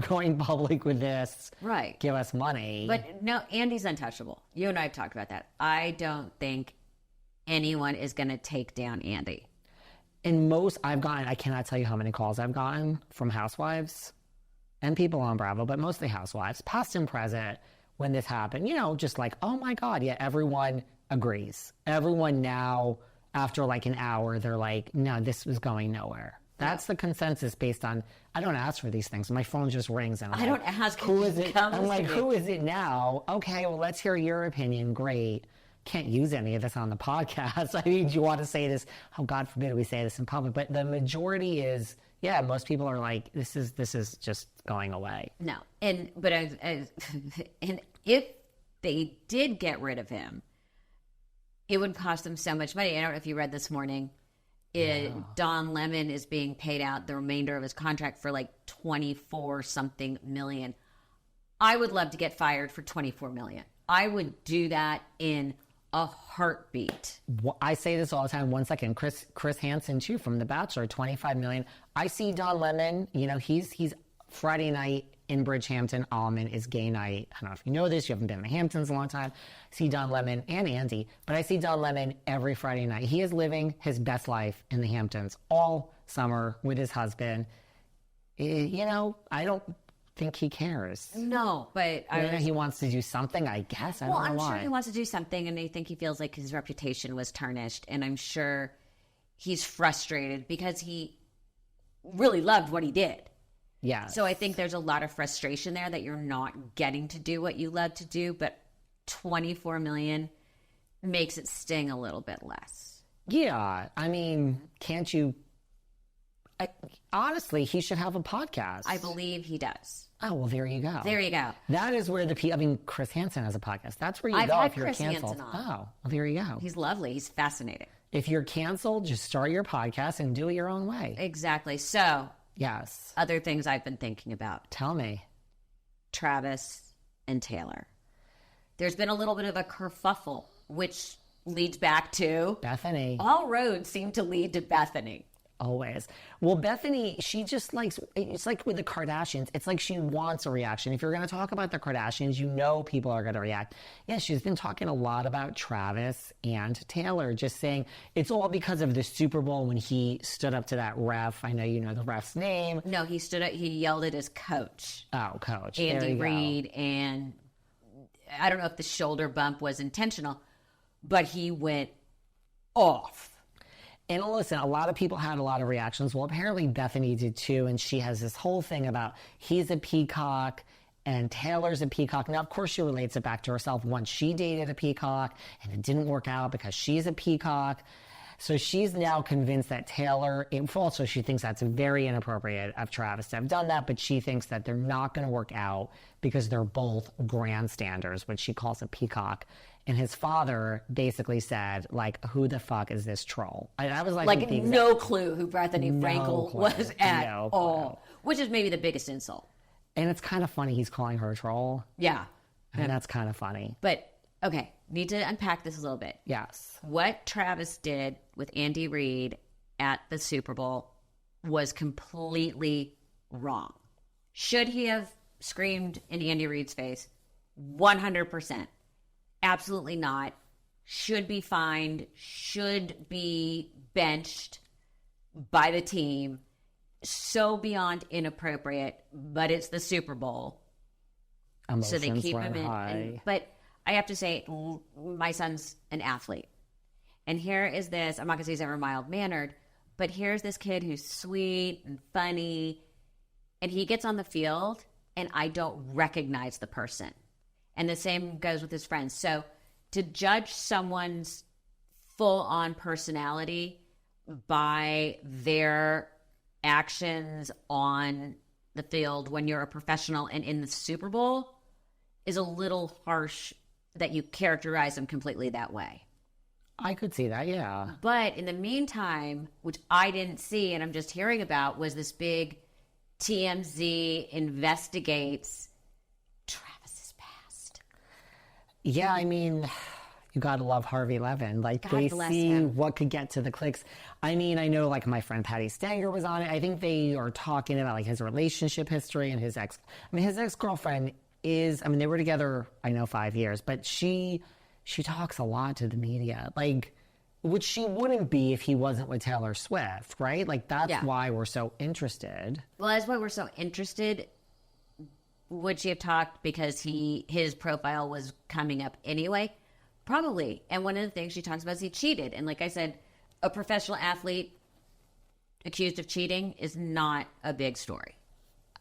going public with this. Right. Give us money. But no, Andy's untouchable. You and I have talked about that. I don't think anyone is going to take down Andy. In most, I cannot tell you how many calls I've gotten from housewives and people on Bravo, but mostly housewives, past and present, when this happened, just like, oh my God, yeah, everyone agrees. Everyone now, after like an hour, they're like, no, this was going nowhere. That's the consensus based on, I don't ask for these things. My phone just rings and I don't ask. Who is it? I'm like, who is it now? Okay, well, let's hear your opinion. Great. Can't use any of this on the podcast. I mean, do you want to say this? Oh, God forbid we say this in public. But the majority is, yeah, most people are like, this is just going away. No. And if they did get rid of him, it would cost them so much money. I don't know if you read this morning. Don Lemon is being paid out the remainder of his contract for like 24 something million. I would love to get fired for 24 million. I would do that in a heartbeat. I say this all the time. 1 second. Chris Hansen too from The Bachelor, 25 million. I see Don Lemon, he's Friday night in Bridgehampton. Almond is gay night. I don't know if you know this. You haven't been in the Hamptons in a long time. I see Don Lemon and Andy, but I see Don Lemon every Friday night. He is living his best life in the Hamptons all summer with his husband. I don't think he cares. No, but he wants to do something, I guess. I don't know why. I'm sure he wants to do something, and I think he feels like his reputation was tarnished, and I'm sure he's frustrated because he really loved what he did. Yeah. So I think there's a lot of frustration there that you're not getting to do what you love to do, but 24 million makes it sting a little bit less. Yeah. I mean, can't you... honestly, he should have a podcast. I believe he does. Oh, well, there you go. There you go. That is where Chris Hansen has a podcast. That's where you go if you're canceled. Oh, well, there you go. He's lovely. He's fascinating. If you're canceled, just start your podcast and do it your own way. Exactly. So... yes. Other things I've been thinking about. Tell me. Travis and Taylor. There's been a little bit of a kerfuffle, which leads back to... Bethenny. All roads seem to lead to Bethenny. Always. Well, Bethenny, she just likes, it's like with the Kardashians, it's like she wants a reaction. If you're going to talk about the Kardashians, people are going to react. Yeah, she's been talking a lot about Travis and Taylor, just saying it's all because of the Super Bowl when he stood up to that ref. I know you know the ref's name. No, he stood up, he yelled at his coach. Oh, coach. Andy Reid, and I don't know if the shoulder bump was intentional, but he went off. And listen, a lot of people had a lot of reactions. Well, apparently Bethenny did too, and she has this whole thing about he's a peacock and Taylor's a peacock. Now, of course, she relates it back to herself. Once she dated a peacock, and it didn't work out because she's a peacock. So she's now convinced that Taylor, also she thinks that's very inappropriate of Travis to have done that, but she thinks that they're not going to work out because they're both grandstanders, which she calls a peacock. And his father basically said, like, who the fuck is this troll? I was like no clue who Bethenny Frankel was at all, which is maybe the biggest insult. And it's kind of funny he's calling her a troll. Yeah. And that's kind of funny. But, okay, need to unpack this a little bit. Yes. What Travis did with Andy Reid at the Super Bowl was completely wrong. Should he have screamed in Andy Reid's face? 100%. Absolutely not. Should be fined. Should be benched by the team. So beyond inappropriate, but it's the Super Bowl. Emotions so they keep him in. But I have to say, my son's an athlete. And here is this, I'm not going to say he's ever mild-mannered, but here's this kid who's sweet and funny, and he gets on the field, and I don't recognize the person. And the same goes with his friends. So to judge someone's full-on personality by their actions on the field when you're a professional and in the Super Bowl is a little harsh that you characterize them completely that way. I could see that, yeah. But in the meantime, which I didn't see and I'm just hearing about, was this big TMZ investigates Travis's past. Yeah, I mean, You gotta love Harvey Levin. Like, God they bless see him. what could get to the clicks. I mean, I know, like, my friend Patty Stanger was on it. I think they are talking about, like, his relationship history and his his ex-girlfriend is, I mean, they were together, I know, 5 years, but she talks a lot to the media. Like, which she wouldn't be if he wasn't with Taylor Swift, right? Like, that's why we're so interested. Well, that's why we're so interested. Would she have talked because his profile was coming up anyway? Probably. And one of the things she talks about is he cheated. And like I said, a professional athlete accused of cheating is not a big story.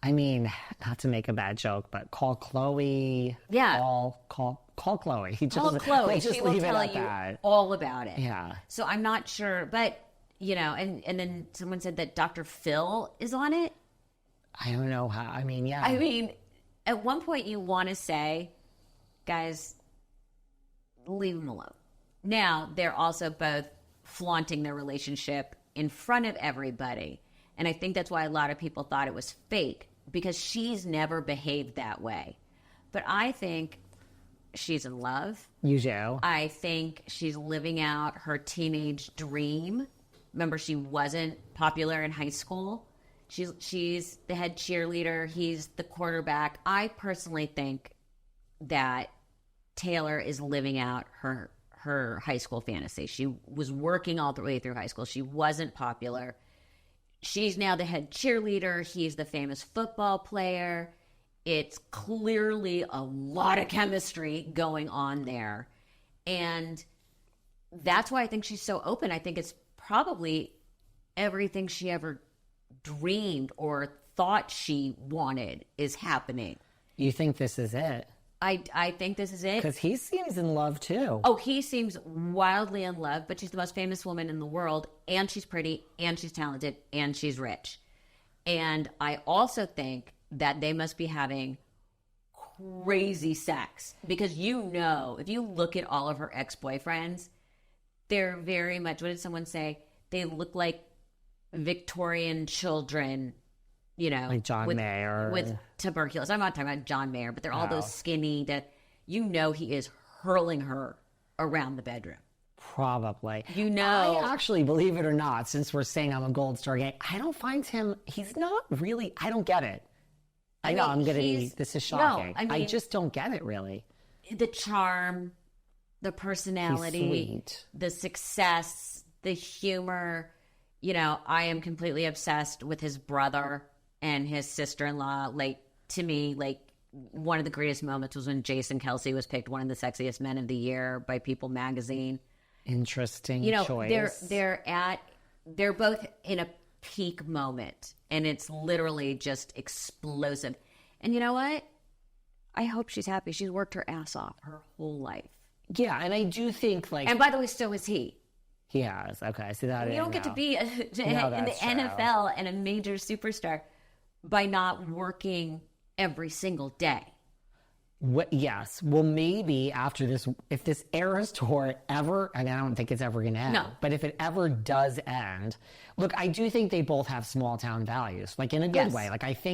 I mean, not to make a bad joke, but call Chloe. Yeah. Call Chloe. Call Chloe. Just She will leave it tell at you that. all about it. Yeah. So I'm not sure. But, you know, and then someone said that Dr. Phil is on it. I don't know how. I mean, yeah. I mean, at one point you want to say, guys, leave them alone. Now, they're also both flaunting their relationship in front of everybody. And I think that's why a lot of people thought it was fake, because she's never behaved that way. But I think she's in love. You do. I think she's living out her teenage dream. Remember, she wasn't popular in high school. She's the head cheerleader. He's the quarterback. I personally think that Taylor is living out her high school fantasy. She was working all the way through high school. She wasn't popular. She's now the head cheerleader. He's the famous football player. It's clearly a lot of chemistry going on there. And that's why I think she's so open. I think it's probably everything she ever dreamed or thought she wanted is happening. You think this is it? I think this is it. Because he seems in love too. Oh, he seems wildly in love, but she's the most famous woman in the world, and she's pretty, and she's talented, and she's rich. And I also think that they must be having crazy sex, because you know, if you look at all of her ex-boyfriends, they're very much, what did someone say? They look like Victorian children, you know, like John Mayer with tuberculosis. I'm not talking about John Mayer, but they're all those skinny that, you know, he is hurling her around the bedroom. Probably. You know, I actually, believe it or not, since we're saying I'm a gold star gay, I don't find him, he's not really, I don't get it. I know, I'm going to be, this is shocking. No, I just don't get it, really. the charm, the personality, He's sweet. the success, the humor. You know, I am completely obsessed with his brother and his sister-in-law. Like, to me, like, one of the greatest moments was when Jason Kelce was picked one of the sexiest men of the year by People magazine. Interesting choice. choice. They're both in a peak moment, and it's literally just explosive. And you know what? I hope she's happy. She's worked her ass off her whole life. Yeah, and I do think, like... And by the way, so is he. He has. Okay, so that You don't get to be in the that's true. NFL and a major superstar by not working every single day. Yes. Well, maybe after this, if this Eras tour ever, I mean, I don't think it's ever going to end. No. But if it ever does end, look, I do think they both have small town values, like in a good Yes. way. Like, I think